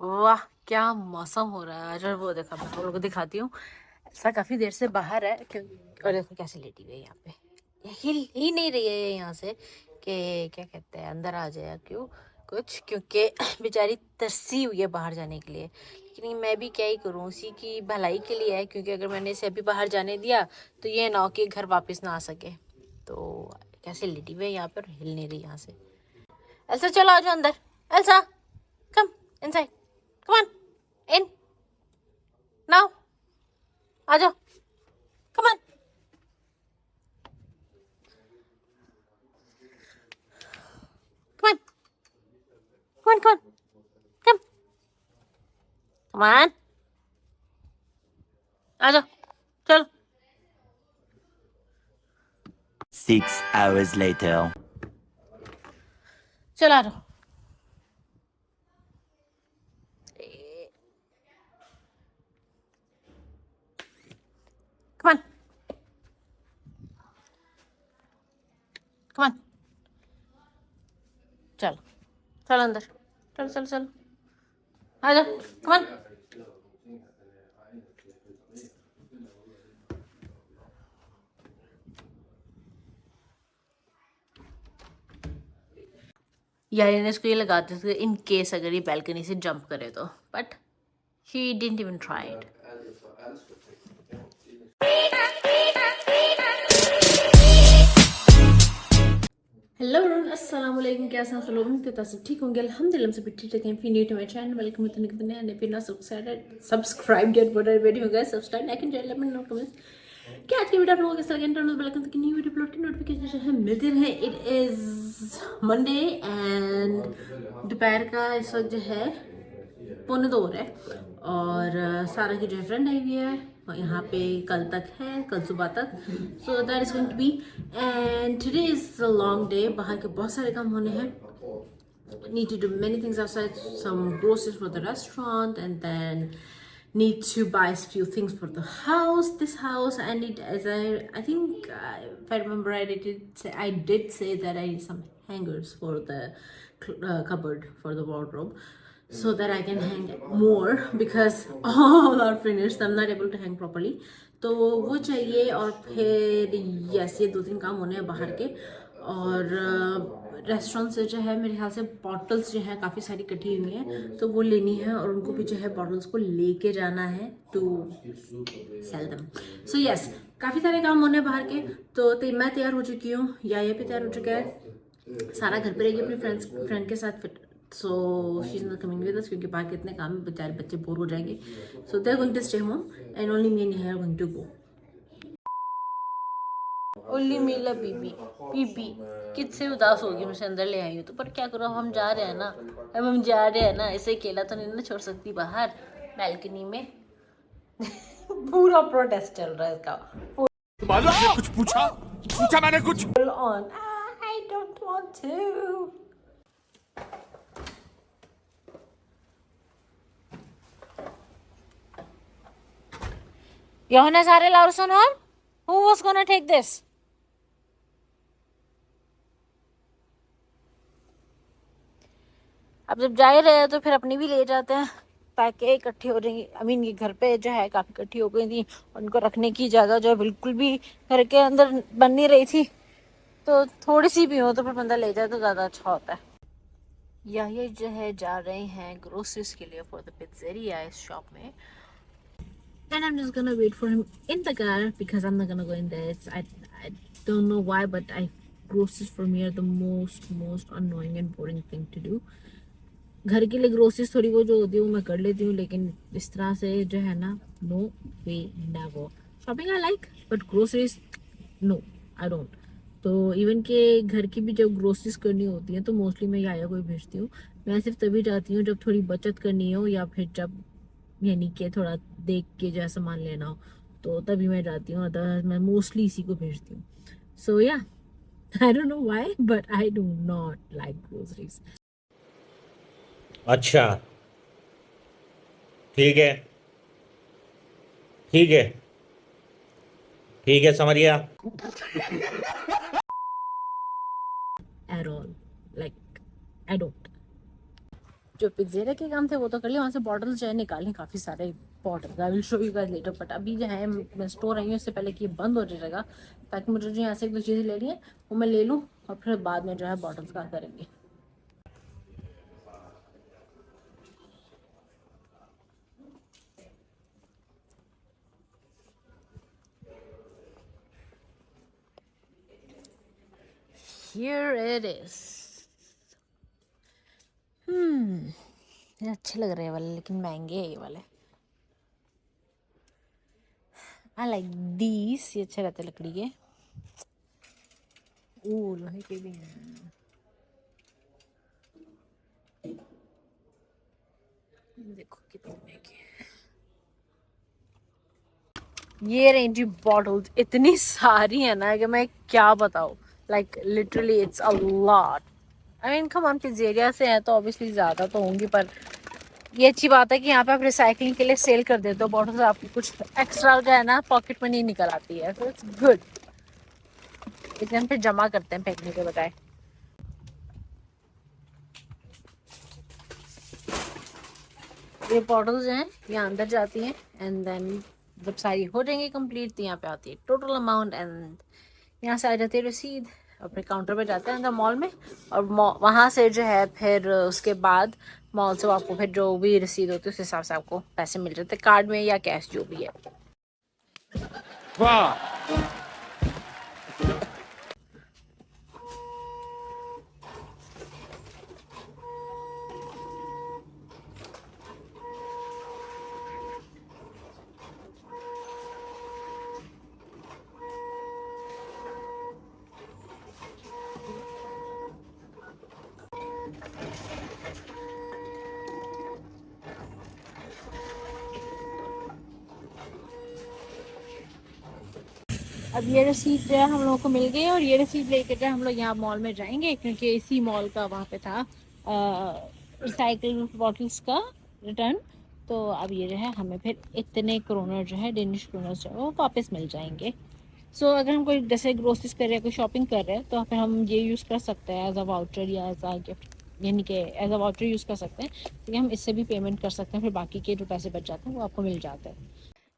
वाह क्या मौसम हो रहा है आज। और वो देखो मैं आप लोगों को दिखाती हूँ। ऐसा काफी देर से बाहर है और देखो कैसे लेटी हुई है यहाँ पे। ये हिल ही नहीं रही है यहाँ से कि क्या कहते हैं अंदर आ जाए क्यों कुछ, क्योंकि बेचारी तरसी हुई है बाहर जाने के लिए। लेकिन मैं भी क्या ही करूँ, उसी की भलाई के लिए है, क्योंकि अगर मैंने इसे अभी बाहर जाने दिया तो ये ना हो कि घर वापस ना आ सके। तो कैसे लेटी हुई है यहाँ पर, हिल नहीं रही यहाँ से। एल्सा चलो आ जाओ अंदर। Elsa come inside, come on in now, आ जाओ, come on come on come on come come come on, आ जाओ चलो। 6 hours later. चलो आ जाओ। कम ऑन कम ऑन, चलो चलो अंदर, चलो चलो चलो आ जाओ, कम ऑन। यार ने इसको ये लगाते थे इन केस अगर ये बैल्कनी से जंप करे तो, but he didn't even try it. Hello everyone, अस्सलाम वालेकुम। कैसे हैं आप लोग? उम्मीद करता सब ठीक होंगे। अल्हम्दुलिल्लाह सब ठीक ठाक हैं। फिर new to my channel, welcome to new नया नए बिना सब्सक्राइब डेट बट वेटिंग हो गया subscribe like and share let me know comments क्या आज की वीडियो आप लोगों को कैसा लगा। इंटरनेट बेल तक न्यू वीडियो अपलोड की नोटिफिकेशन है मिलती रहे। इट इज मंडे एंड दोपहर का इस वक्त जो है 1:45 हो रहा है और सारा की जो फ्रेंड आई हुई है और यहाँ पे कल तक है, कल सुबह तक। So that is going to be and today is a long day. बाहर के बहुत सारे काम होने हैं। Need to do many things outside, some groceries for the restaurant, and then need to buy a few things for the house. This house I need, as I think if I remember right, I did say that I need some hangers for the cupboard for the wardrobe, so that I can hang more because all are finished. I'm not able to hang properly. तो वो चाहिए और फिर yes ये 2-3 काम होने हैं बाहर के। और रेस्टोरेंट से जो है मेरे ख्याल से बॉटल्स जो है काफ़ी सारी इकट्ठी हुई हैं तो वो लेनी है और उनको भी जो है बॉटल्स को लेके जाना है to sell them. So yes काफ़ी सारे काम होने हैं बाहर के। तो मैं तैयार हो चुकी हूँ, या ये भी तैयार हो चुका है। सारा घर पे रहेगी अपनी फ्रेंड के साथ। फिर so she is not coming with us क्योंकि बाहर कितने काम है, बेचारे बच्चे बोर हो जाएंगे। So they are going to stay home and only me and here are going to go. Only मीला बीबी बीबी किससे उदास होगी मुझे अंदर ले आई हूँ तो, पर क्या करो हम जा रहे हैं ना। अब हम जा रहे हैं ना, इसे अकेला तो नहीं ना छोड़ सकती बाहर बैल्कनी में। पूरा प्रोटेस्ट चल रहा है इसका। मालूम है कुछ पूछा पूछा मैंने कुछ Full on. I don't want to. Johannes Ariel Larsson hon? Who was gonna take this? अब जब जा ही रहे हैं तो फिर अपनी भी ले जाते हैं ताकि इकट्ठी हो रही। आई मीन ये घर पे जो है काफ़ी इकट्ठी हो गई थी, उनको रखने की जगह जो है बिल्कुल भी घर के अंदर बन नहीं रही थी। तो थोड़ी सी भी हो तो फिर बंदा ले जाए तो ज़्यादा अच्छा होता है। या ये जो है जा रहे हैं ग्रोसरीज के लिए फॉर द पिज़्ज़ेरिया इस शॉप में। And I'm just gonna wait for him in the car because I'm not gonna go in there. I don't know why, but groceries for me are the most annoying and boring thing to do. घर के लिए groceries थोड़ी वो जो होती है वो मैं कर लेती हूँ, लेकिन इस तरह से जो है ना, no way never. Shopping I like but groceries no I don't. तो इवन के घर की भी जब ग्रोसरीज करनी होती है तो मोस्टली मैं याया को ही भेजती हूँ। मैं सिर्फ तभी जाती हूँ जब थोड़ी बचत करनी हो या फिर जब यानी कि थोड़ा देख के जो है सामान लेना हो तो तभी मैं जाती हूँ, अदरवाइज मैं मोस्टली इसी को भेजती हूँ। सो या I don't know why but I do not like groceries. अच्छा ठीक है ठीक है ठीक है समझ गया। At all, like I don't. जो पिज्जेरिया के काम थे वो तो कर लिए, वहाँ से बॉटल्स जो है निकालें काफ़ी सारे bottle. I will show you guys later, but अभी जो है मैं स्टोर आई हूँ इससे पहले कि ये बंद हो जाएगा, ताकि मुझे जो यहाँ से एक दो चीज़ें लेनी है वो मैं ले लूँ और फिर बाद में जो है बॉटल्स का करेंगे। Here it is. ये अच्छे लग रहे हैं वाले, लेकिन महंगे है ये वाले। आई लाइक दीस, ये अच्छे रहते लकड़ी के। ओह लोहे के भी हैं। देखो कितने महंगे हैं। ये रही जी बॉटल्स, इतनी सारी है ना कि मैं क्या बताऊँ। Like literally it's a lot. I mean come on, pizzeria से है तो ऑब्वियसली ज़्यादा तो होंगी, पर ये अच्छी बात है कि यहाँ पे आप रिसाइकलिंग के लिए सेल कर देते हो बॉटल्स, आपको कुछ एक्स्ट्रा जो है ना पॉकेट मनी निकल आती है, तो इट्स गुड। इसे हम फिर जमा करते हैं फेंकने के बजाय। ये बॉटल्स हैं, यहाँ अंदर जाती हैं एंड देन जब सारी हो जाएंगी कंप्लीट तो यहाँ पे आती है टोटल अमाउंट, एंड यहाँ से आ जाती है रसीद, अपने काउंटर पे जाते हैं अंदर मॉल में, और वहाँ से जो है फिर उसके बाद मॉल से आपको फिर जो भी रसीद होती है उस हिसाब से आपको पैसे मिल जाते हैं, कार्ड में या कैश जो भी है। वाह। अब ये रसीद जो है हम लोगों को मिल गई, और ये रसीद लेकर जो हम लोग यहाँ मॉल में जाएंगे, क्योंकि इसी मॉल का वहाँ पे था रिसाइकिल बॉटल्स का रिटर्न। तो अब ये जो है हमें फिर इतने क्रोनर जो है, डेनिश क्रोनर जो है वो वापस मिल जाएंगे। सो अगर हम कोई जैसे ग्रोसरीज कर रहे हैं, कोई शॉपिंग कर रहे हैं, तो फिर हम ये यूज़ कर सकते हैं एज अ वाउचर या एज अ गिफ्ट, यानी कि एज अ वाउचर यूज़ कर सकते हैं, क्योंकि हम इससे भी पेमेंट कर सकते हैं, फिर बाकी के जो पैसे बच जाते हैं वो आपको मिल जाते हैं।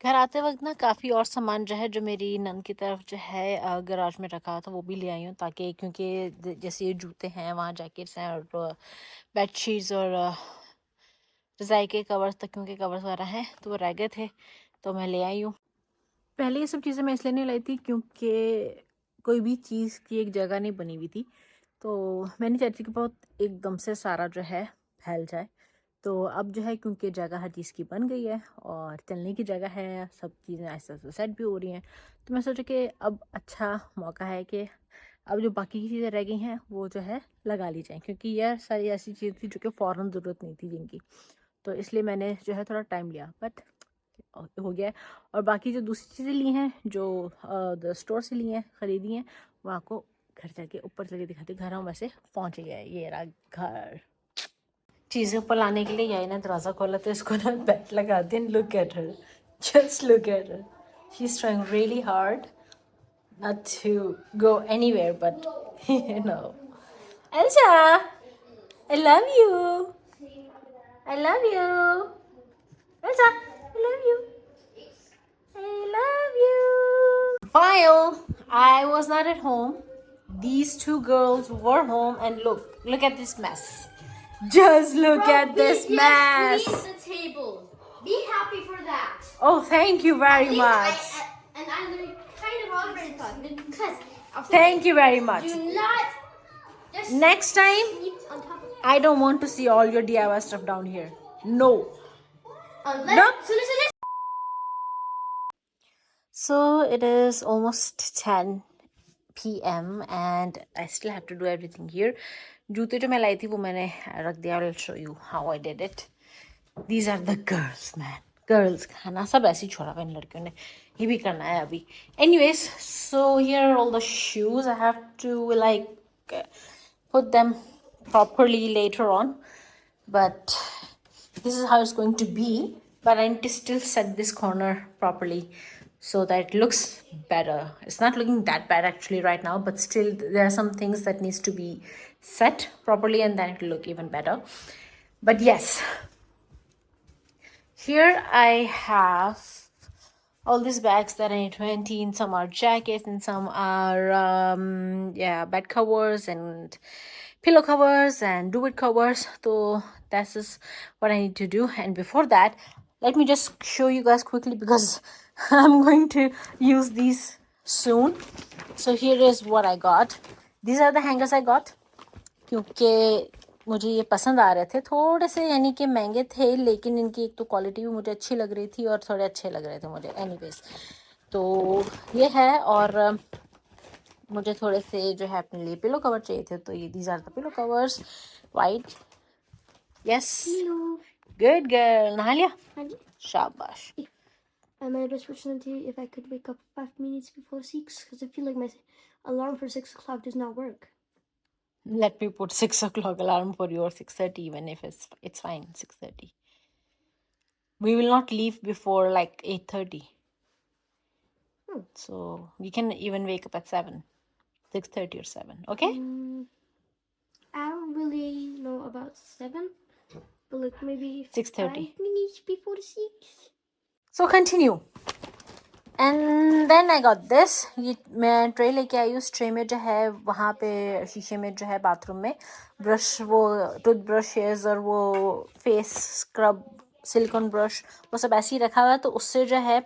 घर आते वक्त ना काफ़ी और सामान जो है जो मेरी नन की तरफ जो है गराज में रखा था वो भी ले आई हूँ, ताकि क्योंकि जैसे ये जूते हैं, वहाँ जैकेट्स हैं, और बेडशीट्स और रज़ाई के कवर्स, तकियों के कवर्स वगैरह हैं, तो वो रह गए थे तो मैं ले आई हूँ। पहले ये सब चीज़ें मैं इसलिए नहीं लाई थी क्योंकि कोई भी चीज़ की एक जगह नहीं बनी हुई थी, तो मैं नहीं चाहती कि बहुत एकदम से सारा जो है फैल जाए। तो अब जो है क्योंकि जगह हर चीज़ की बन गई है और चलने की जगह है, सब चीज़ें ऐसे ऐसे सेट भी हो रही हैं, तो मैं सोचा कि अब अच्छा मौका है कि अब जो बाकी की चीज़ें रह गई हैं वो जो है लगा ली जाएँ, क्योंकि यह सारी ऐसी चीज़ थी जो कि फ़ौरन ज़रूरत नहीं थी जिनकी, तो इसलिए मैंने जो है थोड़ा टाइम लिया, बट हो गया है। और बाकी जो दूसरी चीज़ें ली हैं जो द स्टोर से ली हैं, ख़रीदी हैं, वो आपको घर जाके ऊपर चल के दिखाती। घर हम वैसे पहुँच गया है, ये रहा घर। चीज़ें ऊपर लाने के लिए यही ना दरवाज़ा खोला तो इसको ना बेट लगा दें। Look at her, just look at her, she is trying really hard not to go anywhere, but you know. Elsa, I love you. I love you. Elsa, I love you. I love you. While I was not at home, these two girls were home, and look at this mess. Just look at this mess. Clean the table. Be happy for that. Oh, thank you very much. And I learned kind of already thought because Thank you very much. do not just Next time, sleep on top of it. I don't want to see all your DIY stuff down here. No. Unless, No. so listen. So it is almost 10 p.m. and I still have to do everything here. जूते जो मैं लाई थी वो मैंने रख दिया। I will show you how I did it. These are the girls, man. Girls खाना सब ऐसे ही छोड़ा हुआ इन लड़कियों ने, ये भी करना है अभी। Anyways, so here are all the shoes. I have to like put them properly later on, but this is how it's going to be. But I need to still set this corner properly so that it looks better. It's not looking that bad actually right now, but still there are some things that needs to be set properly and then it will look even better. But yes, here I have all these bags that I need 20, and some are jackets and some are bed covers and pillow covers and duvet covers. So that's just what I need to do. And before that, let me just show you guys quickly because I'm going to use these soon. So here is what I got. These are the hangers I got क्योंकि मुझे ये पसंद आ रहे थे, थोड़े से यानी कि महंगे थे, लेकिन इनकी एक तो क्वालिटी भी मुझे अच्छी लग रही थी और थोड़े अच्छे लग रहे थे मुझे एनीवेज। तो ये है, और मुझे थोड़े से जो है अपने लिए पिलो कवर चाहिए थे, तो ये these are the pillow covers, white. Yes, good girl. नहा लिया? शाबाश। My best personality if I could wake up 5 minutes before 6 because I feel like my alarm for 6 o'clock does not work. Let me put 6 o'clock alarm for your 6:30, even if it's fine, 6:30. We will not leave before like 8:30. So we can even wake up at 7, 6:30 or 7, okay? I don't really know about 7, but like maybe 6:30. 5 minutes before 6. So continue. And then I got this. ये मैं tray लेके आई हूँ। उस tray में जो है वहाँ पे शीशे में जो है बाथरूम में ब्रश, वो टूथ ब्रशेस और वो फेस स्क्रब सिलिकॉन ब्रश वो सब ऐसे ही रखा हुआ है, तो उससे जो है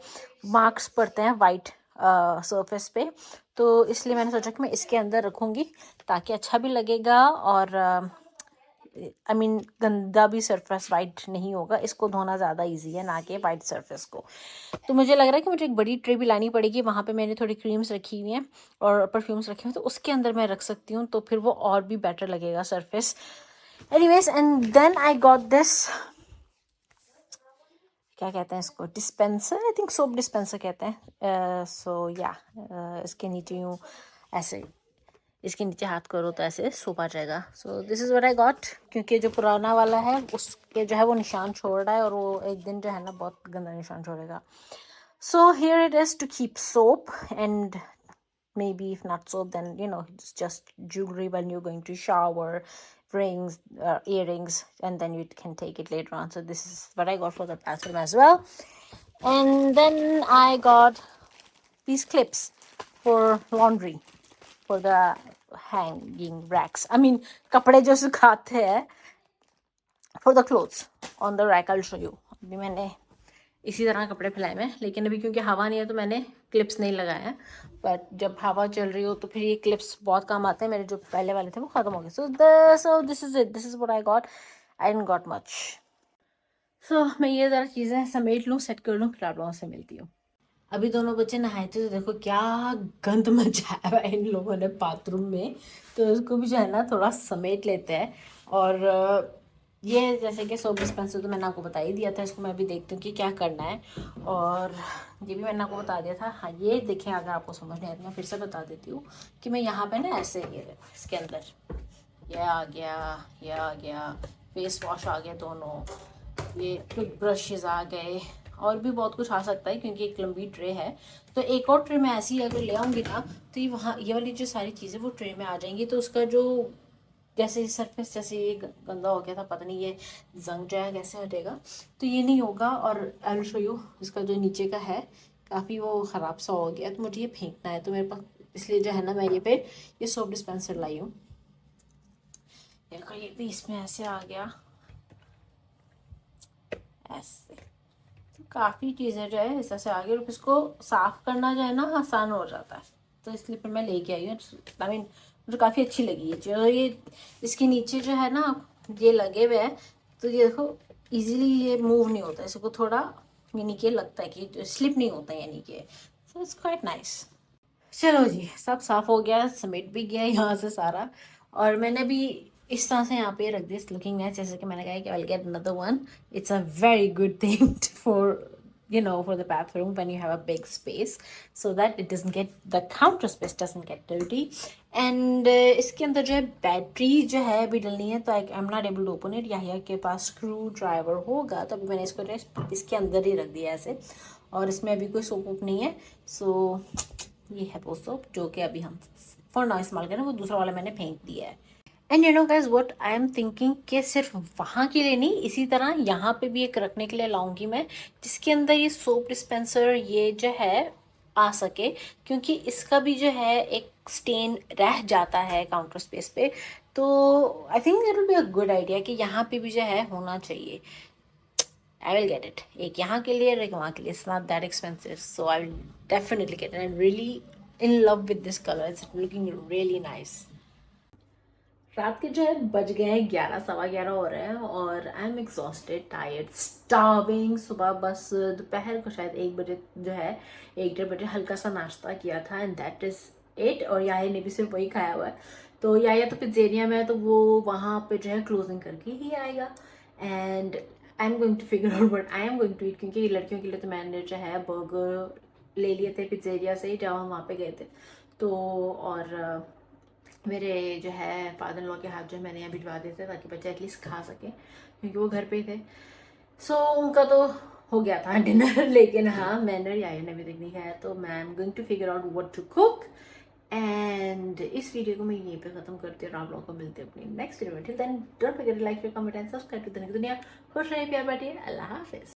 मार्क्स पड़ते हैं वाइट सरफेस पे। तो इसलिए मैंने सोचा कि मैं इसके अंदर रखूँगी ताकि अच्छा भी लगेगा और आई मीन गंदा भी सरफेस वाइट नहीं होगा। इसको धोना ज़्यादा इजी है ना कि वाइट सरफेस को। तो मुझे लग रहा है कि मुझे एक बड़ी ट्रे भी लानी पड़ेगी। वहाँ पे मैंने थोड़ी क्रीम्स रखी हुई हैं और परफ्यूम्स रखे हुए हैं, तो उसके अंदर मैं रख सकती हूँ, तो फिर वो और भी बेटर लगेगा surface. Anyways, and then I got this, क्या कहते हैं इसको, dispenser, I think soap dispenser कहते हैं। सो या इसके नीचे यूँ ऐसे, इसके नीचे हाथ करो तो ऐसे सोप आ जाएगा। सो this is what I got, क्योंकि जो पुराना वाला है उसके जो है वो निशान छोड़ रहा है और वो एक दिन जो है ना बहुत गंदा निशान छोड़ेगा। So here it is to keep soap, and maybe if not soap, then you know it's just jewelry when you're going to shower, rings, earrings, and then you can take it later on. So this is what I got for the bathroom as well. And then I got these clips for laundry, for the hanging racks. I mean कपड़े जो सुखाते हैं, for the clothes on the rack. I'll show you. अभी मैंने इसी तरह कपड़े फैलाए में, लेकिन अभी क्योंकि हवा नहीं है तो मैंने क्लिप्स नहीं लगाए हैं, बट जब हवा चल रही हो तो फिर ये क्लिप्स बहुत काम आते हैं। मेरे जो पहले वाले थे वो ख़त्म हो गए। So this is it, this is what I got. I didn't got much. So मैं ये ज़रा चीज़ें समेट लूँ, सेट कर लूँ, फिर आप लोगों से मिलती हूँ। अभी दोनों बच्चे नहाए थे, तो देखो क्या गंद मचाया हुआ है इन लोगों ने बाथरूम में, तो उसको भी जो है ना थोड़ा समेट लेते हैं। और ये जैसे कि सोप डिस्पेंसर तो मैंने आपको बता ही दिया था, इसको मैं अभी देखती हूँ कि क्या करना है, और ये भी मैंने आपको बता दिया था। हाँ, ये देखें, अगर आपको समझ नहीं आया तो मैं फिर से बता देती हूँ कि मैं यहाँ पे ना ऐसे, ये देखो इसके अंदर ये आ गया, ये आ गया, फेस वॉश आ गया दोनों, ये टूथ ब्रशेज़ आ गए, और भी बहुत कुछ आ सकता है क्योंकि एक लंबी ट्रे है। तो एक और ट्रे मैं ऐसी अगर ले आऊँगी ना, तो ये वहाँ ये वाली जो सारी चीज़ें वो ट्रे में आ जाएंगी। तो उसका जो जैसे सरफेस जैसे ये गंदा हो गया था, पता नहीं ये जंग जो है कैसे हटेगा, तो ये नहीं होगा। और आई विल शो यू, इसका जो नीचे का है काफ़ी वो ख़राब सा हो गया, तो मुझे ये फेंकना है, तो मेरे पास इसलिए जो है ना मैं ये सोप डिस्पेंसर लाई हूँ। देखो ये भी इसमें ऐसे आ गया, ऐसे, तो काफ़ी चीज़ें जो है इस तरह से आ गई, और इसको साफ़ करना जो है ना आसान हो जाता है, तो इसलिए फिर मैं लेके आई हूँ। आई मीन मुझे काफ़ी अच्छी लगी ये चीज़। और ये इसके नीचे जो है ना ये लगे हुए हैं, तो ये देखो इजीली ये मूव नहीं होता, इसको थोड़ा यानी कि लगता है कि स्लिप नहीं होता, यानी कि सो इट्स क्वाइट नाइस। चलो जी, सब साफ़ हो गया, समेट भी गया यहाँ से सारा, और मैंने भी इस तरह से यहाँ पे रख दिया, लुकिंग नाइस। जैसे कि मैंने कहा कि I will get another one, it's a very good thing for for the bathroom when you have a big space, so that it doesn't get, the counter space doesn't get dirty. And इसके अंदर जो है battery जो है अभी डलनी है, तो I am not able to open it. यहाँ के पास स्क्रू ड्राइवर होगा, तो अभी मैंने इसको इसके अंदर ही रख दिया ऐसे, और इसमें अभी कोई सोप वोप नहीं है। सो ये है वो सोप जो कि अभी हम फॉर नाउ इस्तेमाल करें, वो दूसरा वाला मैंने फेंक दिया है। And you know guys what I am thinking कि सिर्फ वहाँ के लिए नहीं, इसी तरह यहाँ पे भी एक रखने के लिए लाऊंगी मैं, जिसके अंदर ये सोप डिस्पेंसर ये जो है आ सके, क्योंकि इसका भी जो है एक स्टेन रह जाता है काउंटर स्पेस पे। तो I think it will be a good idea कि यहाँ पे भी जो है होना चाहिए। आई विल गेट इट, एक यहाँ के लिए और एक वहाँ के लिए। It's not that expensive, so I will definitely get it. I am really in love with this colour, it's looking really nice. रात के जो है बज गए हैं 11, सवा 11 हो रहे हैं और I am exhausted, tired, starving. सुबह बस दोपहर को शायद 1 बजे जो है 1-1:30 हल्का सा नाश्ता किया था एंड दैट इज़ इट। और याया ने भी सिर्फ वही खाया हुआ है। तो याया तो पिज़्ज़ेरिया में है, तो वो वहाँ पे जो है क्लोजिंग करके ही आएगा। And I am going to figure out what I am going to eat, क्योंकि लड़कियों के लिए तो मैंने जो है बर्गर ले लिए थे पिज़्ज़ेरिया से ही जब हम वहाँ पे गए थे। तो और मेरे जो है फादर इन लॉ के हाथ जो है मैंने यहाँ भिजवा दिए थे ताकि बच्चे एटलीस्ट खा सकें, क्योंकि वो घर पे ही थे। सो उनका तो हो गया था डिनर लेकिन हाँ मैंने और याया ने भी तक नहीं खाया। तो मैं I am going to figure out what to cook. And इस वीडियो को मैं यहीं पे खत्म करती हूँ और आप लोगों को मिलते हैं अपनी नेक्स्ट वीडियो में। Till then don't forget to like, share, comment and subscribe to the दुनिया। खुश रहिए, प्यार बांटिए, अल्लाह हाफिज।